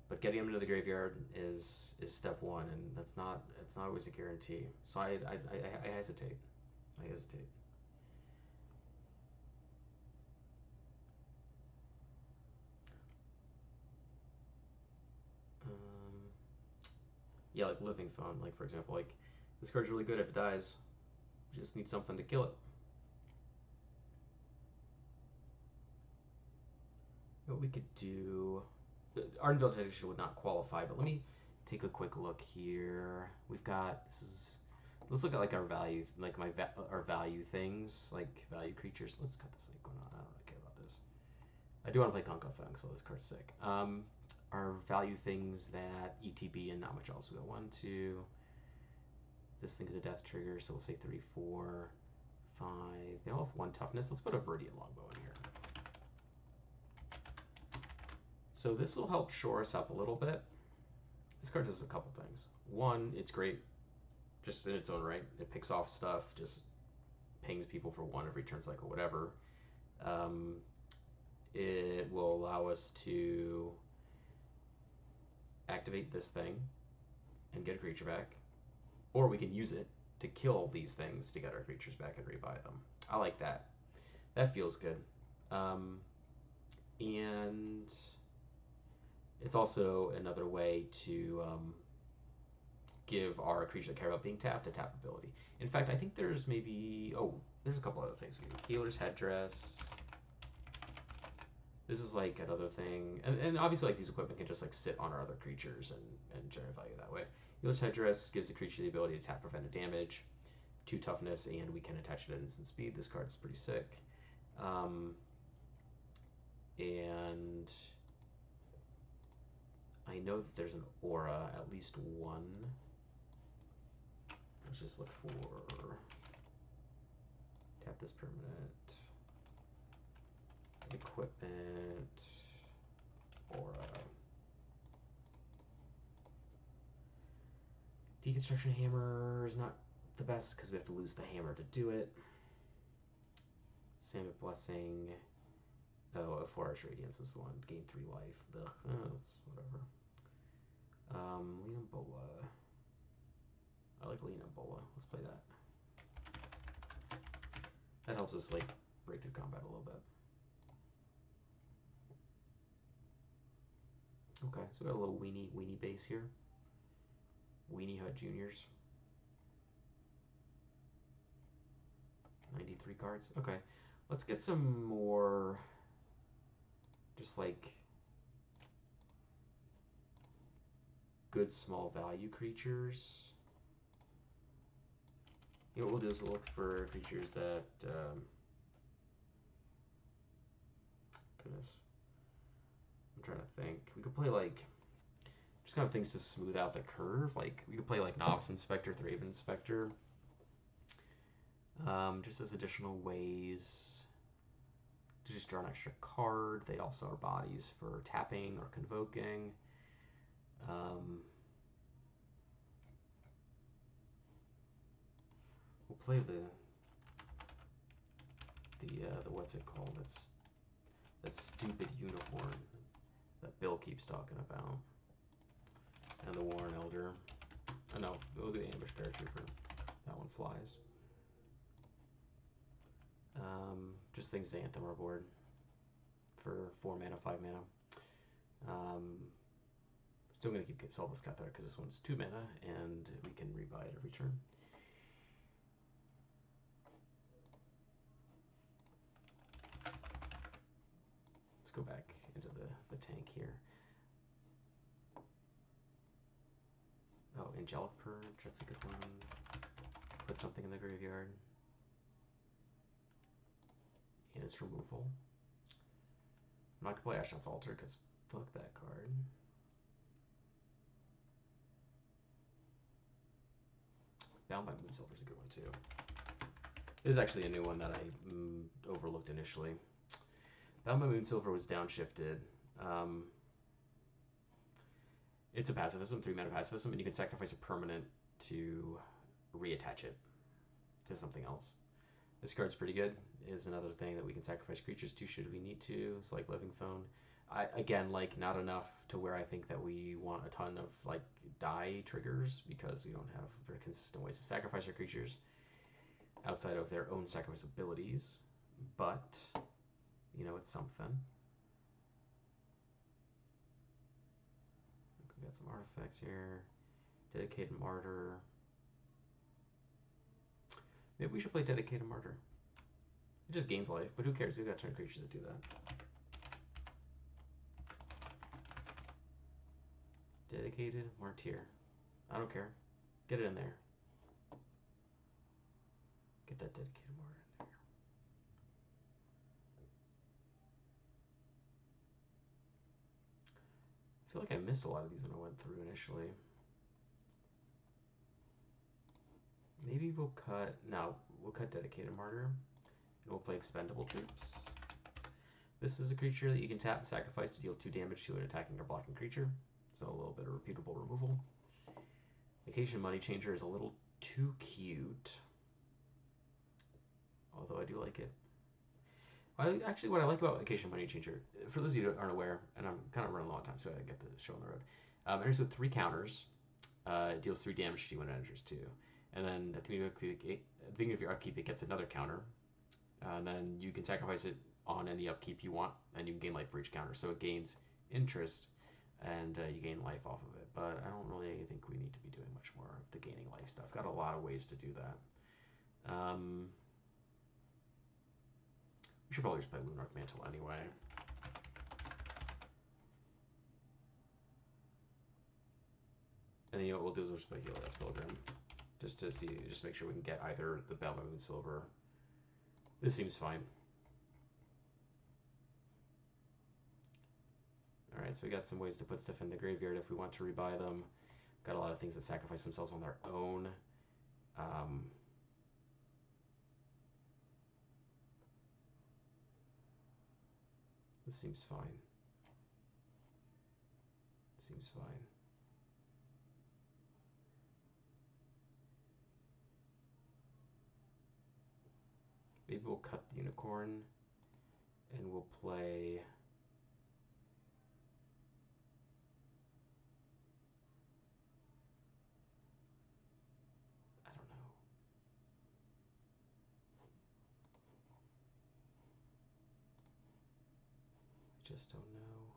but getting them into the graveyard is step one, and it's not always a guarantee. So I hesitate. I hesitate. Yeah, like Living Phone, like for example, like this card's really good if it dies. You just need something to kill it. What we could do, Art and Vegetation would not qualify, but let me take a quick look here. We've got, this is, let's look at like our value, like our value things, like value creatures. Let's cut this link going on. I don't really care about this. I do want to play Conco Feng, so this card's sick. Our value things that ETB and not much else. We got 1, 2. This thing's a death trigger, so we'll say 3, 4, 5. They all have 1 toughness. Let's put a Viridian Longbow in here. So this will help shore us up a little bit. This card does a couple things. One, it's great just in its own right. It picks off stuff, just pings people for 1 every turn cycle, whatever. It will allow us to activate this thing and get a creature back. Or we can use it to kill these things to get our creatures back and rebuy them. I like that. That feels good. And it's also another way to give our creatures that care about being tapped a tap ability. In fact, I think there's maybe, there's a couple other things we do. Healer's Headdress. This is like another thing. And obviously like these equipment can just like sit on our other creatures and generate value that way. Healer's Headdress gives the creature the ability to tap prevented damage, 2 toughness, and we can attach it at instant speed. This card's pretty sick. And I know that there's an aura, at least 1. Let's just look for, tap this permanent, equipment, aura. Deconstruction Hammer is not the best because we have to lose the hammer to do it. Samic Blessing. Oh, a Forest Radiance is the one. Gain 3 life. Ugh, whatever. Lena Bola. I like Lena Bola. Let's play that. That helps us like break through combat a little bit. Okay, so we got a little weenie base here. Weenie Hut Juniors. 93 cards. Okay, let's get some more just like good small value creatures. You know what we'll do is we'll look for creatures that goodness, I'm trying to think. We could play like just kind of things to smooth out the curve. Like we could play like Novice Inspector, Thraven Inspector, just as additional ways to just draw an extra card. They also are bodies for tapping or convoking. We'll play the what's it called? That's that stupid unicorn that Bill keeps talking about, and the Warren Elder. Oh no, we'll do the Ambush Paratrooper. That one flies. Just things to Anthem our board for 4 mana, 5 mana. Still going to keep Soulless Cathar because this one's 2 mana and we can rebuy it every turn. Let's go back into the tank here. Oh, Angelic Purge, that's a good one. Put something in the graveyard. And its removal. I'm not going to play Ashnod's Altar because fuck that card. Bound by Moonsilver is a good one too. This is actually a new one that I overlooked initially. Bound by Moonsilver was downshifted. It's a pacifism, 3 mana pacifism, and you can sacrifice a permanent to reattach it to something else. This card's pretty good. Is another thing that we can sacrifice creatures to should we need to. It's like Living Phone. Again, like not enough to where I think that we want a ton of like die triggers because we don't have very consistent ways to sacrifice our creatures outside of their own sacrifice abilities. But you know, it's something. We got some artifacts here. Dedicated Martyr. Maybe we should play Dedicated Martyr. It just gains life, but who cares? We've got turn creatures that do that. Dedicated Martyr. I don't care. Get it in there. Get that dedicated martyr in there. I feel like I missed a lot of these when I went through initially. Maybe we'll cut. No, we'll cut dedicated martyr. And we'll play expendable troops. This is a creature that you can tap and sacrifice to deal 2 damage to an attacking or blocking creature. So a little bit of repeatable removal. Vacation Money Changer is a little too cute. Although I do like it. Actually, what I like about Vacation Money Changer, for those of you who aren't aware, and I'm kind of running a long time, so I get the show on the road. Enters with 3 counters. It deals 3 damage to you when it enters 2. And then at the beginning of your upkeep, it gets another counter. And then you can sacrifice it on any upkeep you want, and you can gain life for each counter. So it gains interest, and you gain life off of it. But I don't really think we need to be doing much more of the gaining life stuff. Got a lot of ways to do that. We should probably just play Lunarch Mantle anyway. And then you know what we'll do is we'll just play Helios Pilgrim. Just to see, just make sure we can get either the Bell by Moon Silver. This seems fine. Alright, so we got some ways to put stuff in the graveyard if we want to rebuy them. Got a lot of things that sacrifice themselves on their own. This seems fine. Seems fine. Maybe we'll cut the Unicorn and we'll play... I don't know. I just don't know.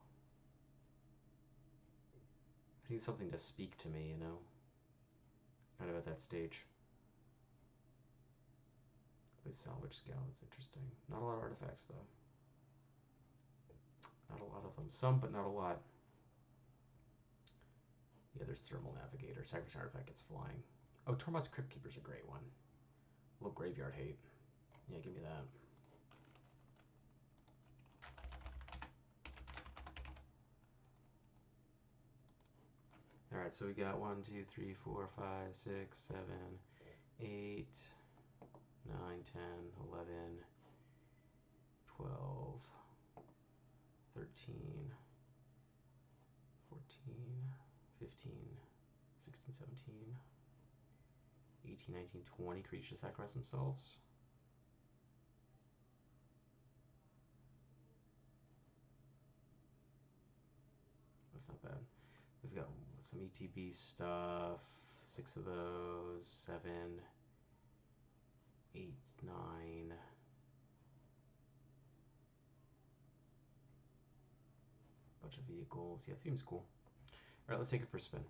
I need something to speak to me, you know? Kind of at that stage. With Salvage Scout, that's interesting. Not a lot of artifacts, though. Not a lot of them. Some, but not a lot. Yeah, there's Thermal Navigator. Sacrifice artifact gets flying. Oh, Tormod's Crypt Keeper's a great one. A little graveyard hate. Yeah, give me that. Alright, so we got 1, 2, 3, 4, 5, 6, 7, 8, 9, 10, 11, 12, 13, 14, 15, 16, 17, 18, 19, 20 creatures sacrifice themselves. That's not bad. We've got some ETB stuff, 6 of those, 7, 8, 9. Bunch of vehicles. Yeah, seems cool. All right, let's take it for a spin.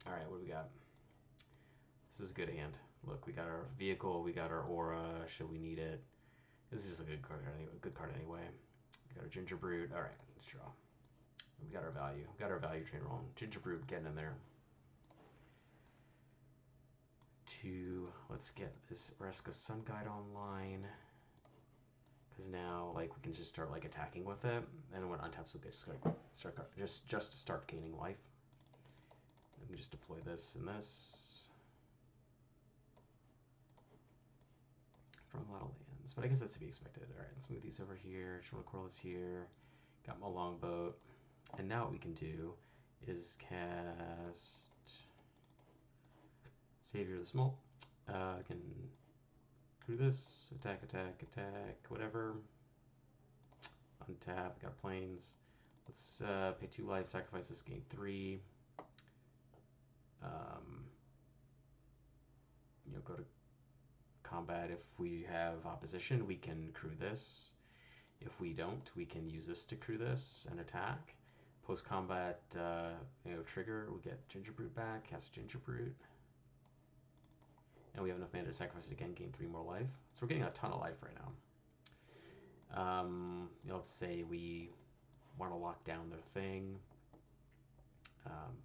All right, what do we got? This is a good hand. Look, we got our vehicle, we got our aura. Should we need it? This is just a good card anyway. Good card anyway. We got our Ginger Brewed. All right, let's draw. We got our value. We got our value train rolling. Ginger Brewed getting in there. Let's get this Oresca Sun Guide online. Because now, like, we can just start like attacking with it, and when untaps, we'll just start gaining life. We can just deploy this and this from a lot of lands, but I guess that's to be expected. All right, let's move these over here. Chronocoral is here. Got my longboat, and now what we can do is cast Savior of the Small. I can do this, attack, whatever. Untap, got planes. Let's pay 2 life, sacrifice this, gain 3. You know, go to combat. If we have opposition, we can crew this. If we don't, we can use this to crew this and attack. Post combat, trigger. We get Ginger Brute back. Cast Ginger Brute. And we have enough mana to sacrifice it again, gain 3 more life. So we're getting a ton of life right Let's say we want to lock down their thing. Um,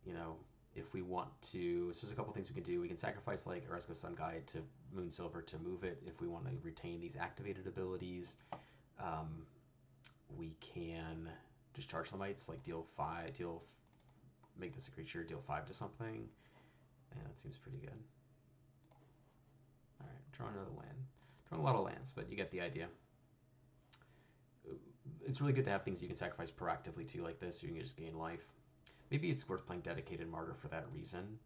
you know, if we want to, so there's a couple things we can do. We can sacrifice like Oresco Sun Guide to Moon Silver to move it if we want to retain these activated abilities. Um, we can discharge the mites, like make this a creature, deal 5 to something. And that seems pretty good. All right, draw another land. Drawing a lot of lands, but you get the idea. It's really good to have things you can sacrifice proactively too, like this, so you can just gain life. Maybe it's worth playing Dedicated Martyr for that reason,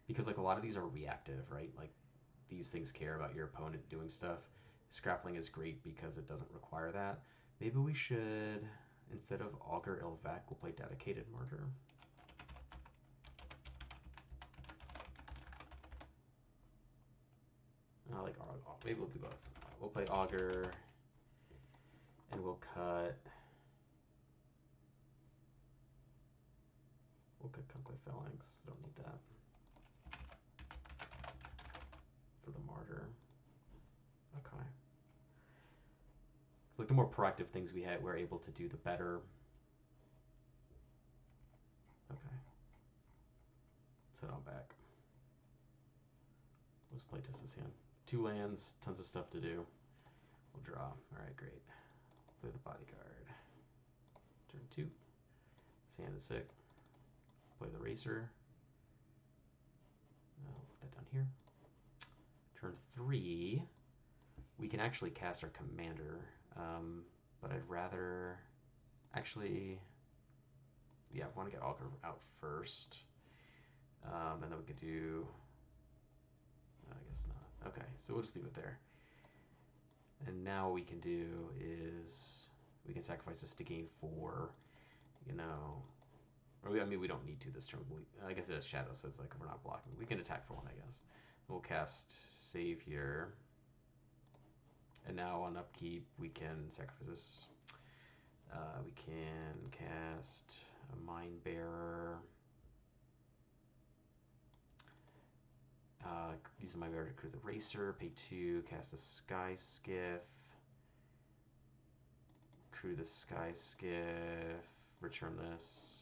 because like a lot of these are reactive, right? Like these things care about your opponent doing stuff. Scrappling is great because it doesn't require that. Maybe we should, instead of Augur Ilvec, we'll play Dedicated Martyr. I like maybe we'll do both. We'll play Augur, and we'll cut Conclave Phalanx. Don't need that for the Martyr. Okay. Like the more proactive things we're able to do, the better. Okay. Let's head on back. Let's play test this hand. 2 lands, tons of stuff to do. We'll draw. All right, great. Play the Bodyguard. Turn 2. This hand is sick. Play the Racer. I'll put that down here. Turn 3. We can actually cast our Commander, but I'd rather actually, yeah, I want to get Augur out first, and then we could do, I guess not. Okay, so we'll just leave it there. And now what we can do is we can sacrifice this to gain 4, or I mean, we don't need to this turn. I guess it has Shadow, so it's like we're not blocking. We can attack for 1, I guess. We'll cast Save here. And now on upkeep, we can sacrifice this. We can cast a Mind Bearer. Use the Mind Bearer to create the Racer. Pay 2, cast a Sky Skiff. Crew the Sky Skiff. Return this.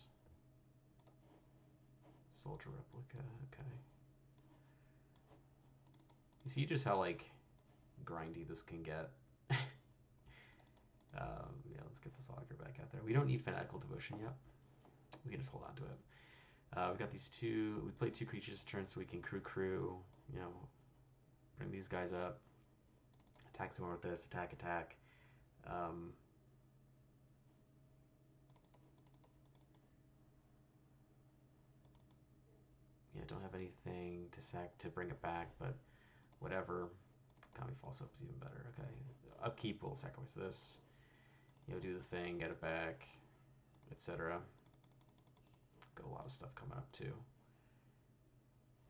Soldier Replica, okay. You see just how, like, grindy this can get. Yeah, let's get this Augur back out there. We don't need Fanatical Devotion yet. We can just hold on to it. We've got these 2. We played 2 creatures this turn, so we can crew. Bring these guys up. Attack someone with this. Attack. Yeah, don't have anything to bring it back, but whatever. Kami False Hope is even better. Okay. Upkeep, we'll sacrifice this. Do the thing, get it back, etc. Got a lot of stuff coming up too.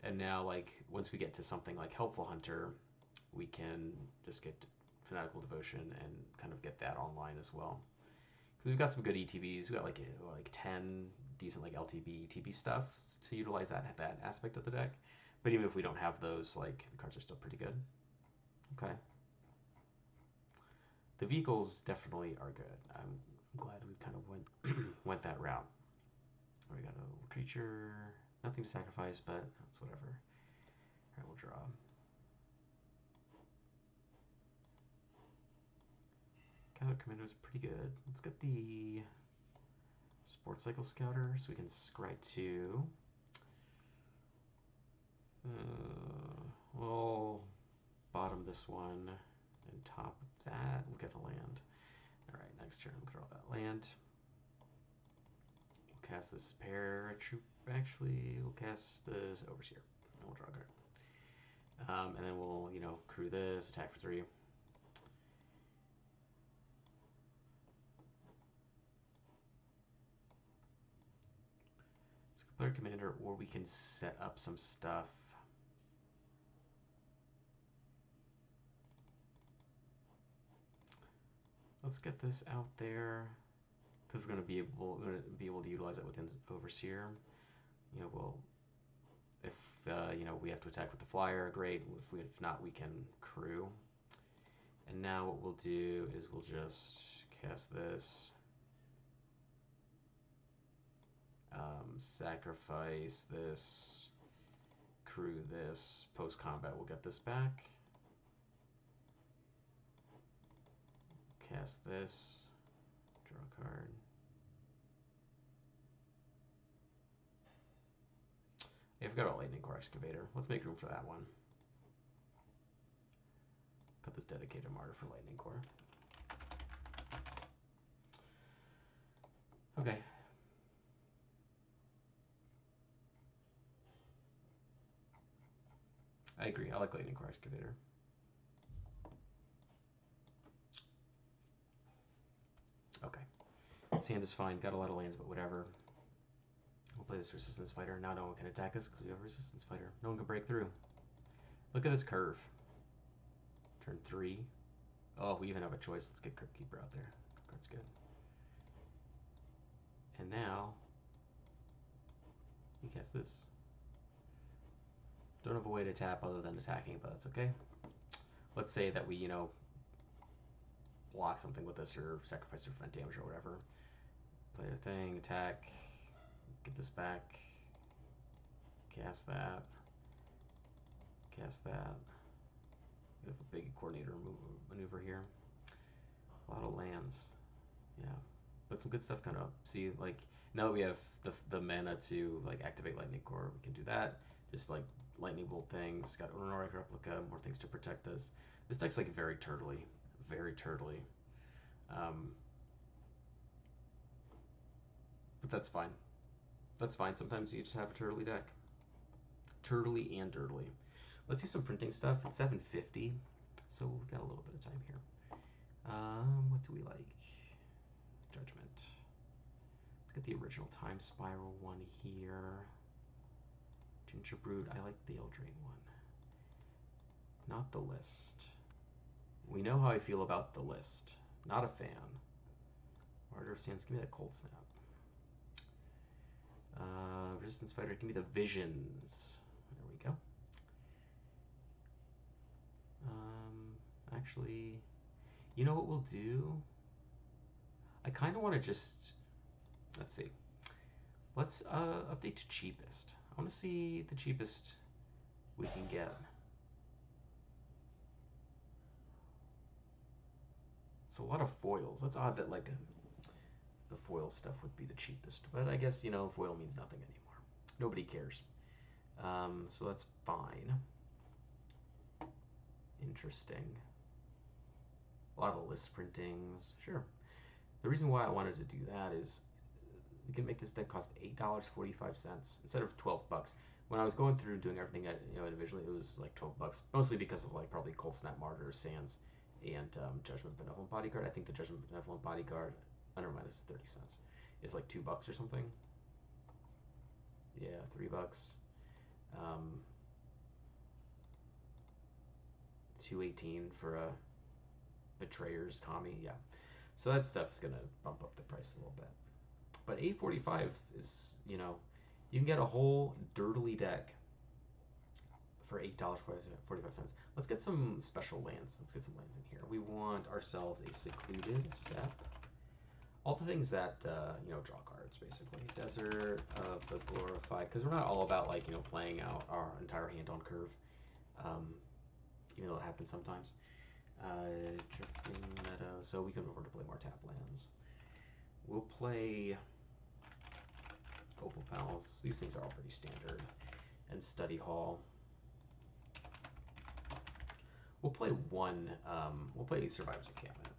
And now, like, once we get to something like Helpful Hunter, we can just get Fanatical Devotion and kind of get that online as well. Because we've got some good ETBs. We got like 10 decent like LTB, ETB stuff to utilize that aspect of the deck. But even if we don't have those, like, the cards are still pretty good. Okay. The vehicles definitely are good. I'm glad we kind of went that route. We got a creature, nothing to sacrifice, but that's whatever. All right, we'll draw. Counter Commander is pretty good. Let's get the Sports Cycle Scouter so we can scry 2. We'll bottom this one and top that. We'll get a land. All right, next turn we'll draw that land. We'll cast this Paratroop. Actually, we'll cast this Overseer. And we'll draw a card. And then we'll, crew this, attack for 3. So player commander, or we can set up some stuff. Let's get this out there because we're going to be able to utilize it within Overseer. If we have to attack with the flyer, great. If not, we can crew. And now what we'll do is we'll just cast this, sacrifice this, crew this, post combat we'll get this back, cast this, draw a card. I forgot about Lightning Core Excavator. Let's make room for that one. Got this dedicated martyr for Lightning Core. Okay. I agree. I like Lightning Core Excavator. Okay. This hand is fine. Got a lot of lands, but whatever. We'll play this Resistance Fighter. Now no one can attack us because we have Resistance Fighter. No one can break through. Look at this curve. Turn 3. Oh, we even have a choice. Let's get Crypt Keeper out there. Card's good. And now, you cast this. Don't have a way to tap other than attacking, but that's okay. Let's say that we, block something with this or sacrifice to prevent damage or whatever. Play a thing, attack, get this back, cast that, cast that. We have a big coordinator maneuver here. A lot of lands. Yeah. But some good stuff coming up. See, like, now that we have the mana to, like, activate Lightning Core, we can do that. Just, like, Lightning Bolt things. Got Aurora Replica, more things to protect us. This deck's, like, very turtly. Very turtly. But that's fine. That's fine. Sometimes you just have a turtly deck. Turtly and dirtly. Let's use some printing stuff. It's 750, so we've got a little bit of time here. What do we like? Judgment. Let's get the original Time Spiral one here. Ginger Brewed. I like the Eldraine one. Not the list. We know how I feel about the list. Not a fan. Martyr of Sands. Give me that Cold Snap. Resistance Fighter. Give me the Visions. There we go. Actually, you know what we'll do? I kind of want to just, let's see. Let's update to cheapest. I want to see the cheapest we can get. It's a lot of foils. That's odd that, like, the foil stuff would be the cheapest. But I guess, foil means nothing anymore. Nobody cares. So that's fine. Interesting. A lot of list printings. Sure. The reason why I wanted to do that is we can make this deck cost $8.45 instead of $12. When I was going through doing everything individually, it was like $12, mostly because of, like, probably Cold Snap, Martyr, Sands, and Judgment Benevolent Bodyguard. I think the Judgment Benevolent Bodyguard, oh, never mind, this is 30 cents. It's like $2 or something. Yeah, $3. $2.18 for a Betrayer's Kami. Yeah, so that stuff's gonna bump up the price a little bit. But $8.45 is, you can get a whole dirtily deck for $8.45. Let's get some special lands. Let's get some lands in here. We want ourselves a Secluded Steppe. All the things that, draw cards, basically. Desert of the Glorified, because we're not all about, like, playing out our entire hand on curve, even though it happens sometimes. Drifting Meadow, so we can afford to play more tap lands. We'll play Opal Palace. These things are all pretty standard. And Study Hall. We'll play one, we'll play Survivor's Encampment.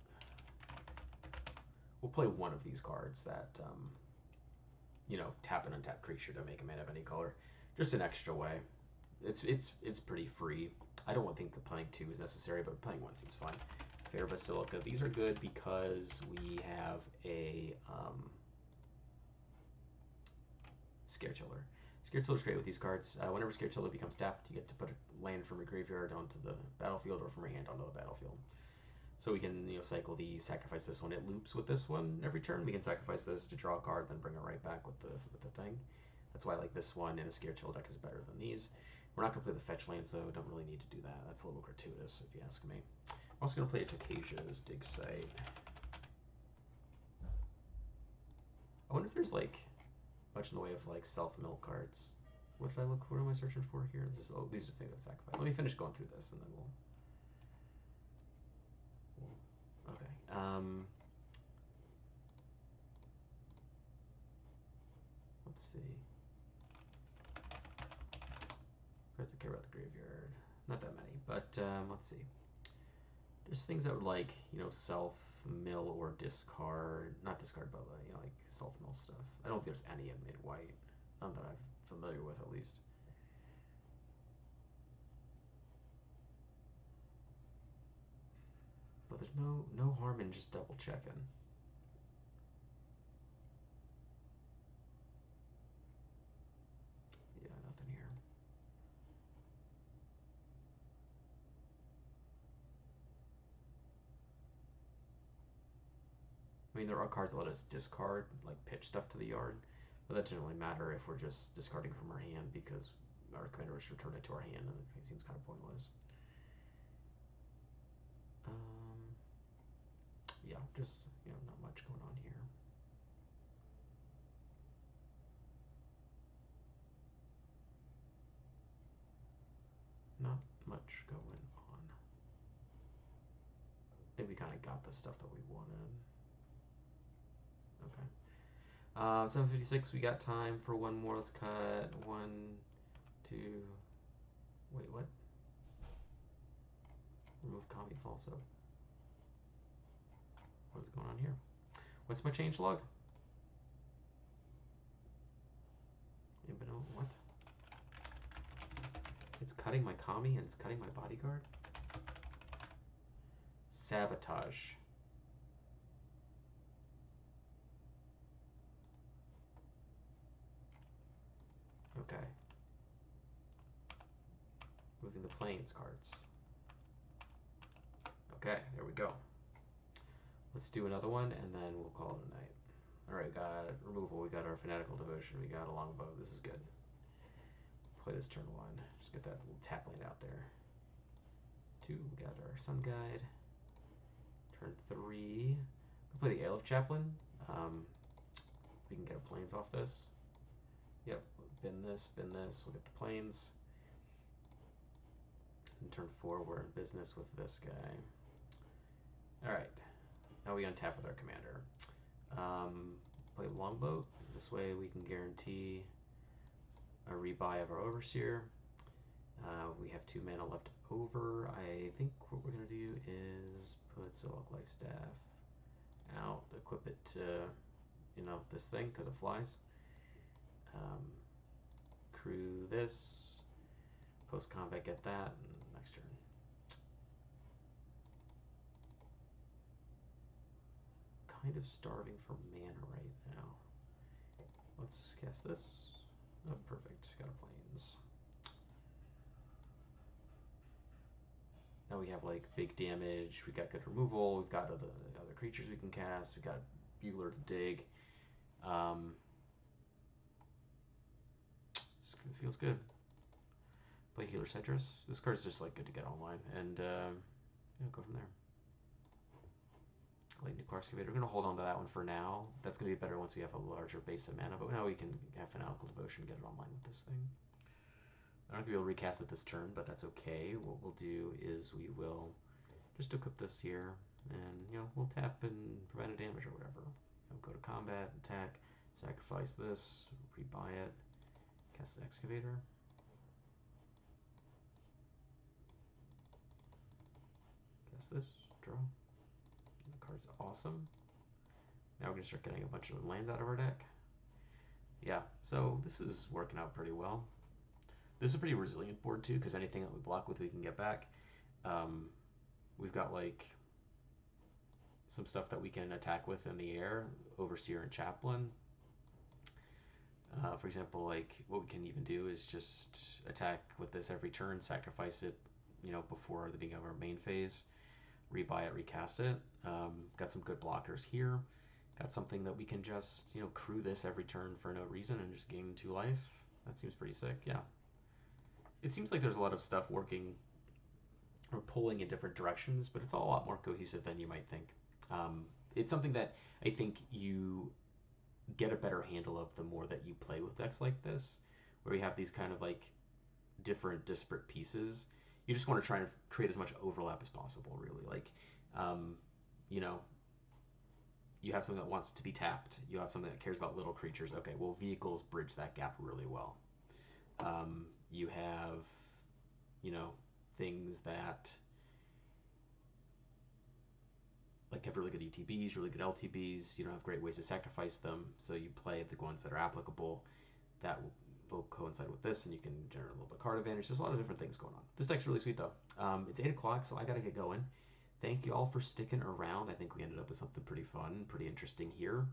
We'll play one of these cards that, tap an untapped creature to make a mana of any color. Just an extra way. It's pretty free. I don't think playing 2 is necessary, but playing 1 seems fine. Fair Basilica. These are good because we have a Scaretiller. Scaretiller's great with these cards. Whenever Scaretiller becomes tapped, you get to put a land from your graveyard onto the battlefield or from your hand onto the battlefield. So we can, cycle the sacrifice this one. It loops with this one every turn. We can sacrifice this to draw a card, then bring it right back with the thing. That's why I like this one in a Scaretiller deck is better than these. We're not going to play the fetch lands, though. Don't really need to do that. That's a little gratuitous, if you ask me. I'm also gonna play a Tokasia's dig site. I wonder if there's like much in the way of like self-mill cards. What did I look? What am I searching for here? This is, oh, these are things I sacrifice. Let me finish going through this, and then we'll okay. Let's see. Cards I care about the graveyard. Not that many, but let's see. There's things that would like self-mill or discard. Not discard, but like self-mill stuff. I don't think there's any in mid-white. None that I'm familiar with, at least. But there's no harm in just double checking. Yeah, nothing here. I mean, there are cards that let us discard, like pitch stuff to the yard, but that doesn't really matter if we're just discarding from our hand because our commander will just return it to our hand, and it seems kind of pointless. Yeah, just not much going on here. Not much going on. I think we kind of got the stuff that we wanted. Okay. 7:56. We got time for one more. Let's cut 1, 2. Wait, what? Remove Kami also. What is going on here? What's my change log? Anybody know what? It's cutting my Kami and it's cutting my bodyguard? Sabotage. Okay. Moving the plains cards. Okay, there we go. Let's do another one and then we'll call it a night. Alright, got removal, we got our Fanatical Devotion, we got a longbow, this is good. Play this turn 1, just get that little tap lane out there. 2, we got our Sun Guide. Turn 3, we'll play the Ale of Chaplain. We can get a plains off this. Yep, bin this, we'll get the plains. And turn 4, we're in business with this guy. Alright, now we untap with our commander. Play Longboat. This way we can guarantee a rebuy of our Overseer. We have 2 mana left over. I think what we're going to do is put Zilok Lifestaff out, equip it to, this thing because it flies. Crew this. Post combat, get that. Next turn. Kind of starving for mana right now. Let's cast this. Oh, perfect. Got a plains. Now we have like big damage. We got good removal. We've got other creatures we can cast. We got Bugler to dig. It feels good. Play Healer Citrus. This card's just like good to get online, and go from there. Like Nuclear Excavator. We're gonna hold on to that one for now. That's gonna be better once we have a larger base of mana. But now we can have Fanatical Devotion, get it online with this thing. I'm not gonna be able to recast it this turn, but that's okay. What we'll do is we will just equip this here, and we'll tap and prevent a damage or whatever. Go to combat, attack, sacrifice this, rebuy it, cast the Excavator. Cast this, draw. The card's awesome. Now we're gonna start getting a bunch of lands out of our deck. Yeah, so this is working out pretty well. This is a pretty resilient board too, because anything that we block with we can get back. We've got like some stuff that we can attack with in the air, Overseer and Chaplain. For example, like what we can even do is just attack with this every turn, sacrifice it, before the beginning of our main phase, rebuy it, recast it. Got some good blockers here. Got something that we can just, crew this every turn for no reason and just gain 2 life. That seems pretty sick, yeah. It seems like there's a lot of stuff working or pulling in different directions, but it's all a lot more cohesive than you might think. It's something that I think you get a better handle of the more that you play with decks like this, where you have these kind of like different disparate pieces. You just want to try and create as much overlap as possible, really. Like, um, you know, you have something that wants to be tapped. You have something that cares about little creatures. Okay, well, vehicles bridge that gap really well. You have, you know, things that like have really good ETBs, really good LTBs. You don't have great ways to sacrifice them, so you play the ones that are applicable. That will coincide with this, and you can generate a little bit of card advantage. There's a lot of different things going on. This deck's really sweet though. It's 8 o'clock, so I gotta get going. Thank you all for sticking around. I think we ended up with something pretty fun, pretty interesting here.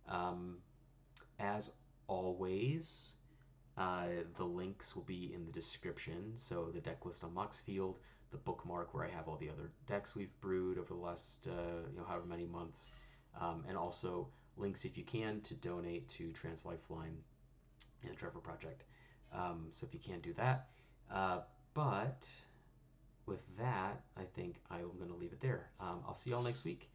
Um, as always, the links will be in the description. So the deck list on Moxfield, the bookmark where I have all the other decks we've brewed over the last however many months, and also links if you can to donate to Trans Lifeline and the Trevor Project. So if you can do that, but with that, I think I'm going to leave it there. I'll see y'all next week.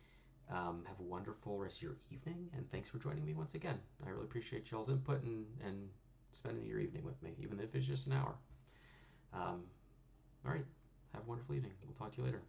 Have a wonderful rest of your evening, and thanks for joining me once again. I really appreciate y'all's input and spending your evening with me, even if it's just an hour. All right, have a wonderful evening. We'll talk to you later.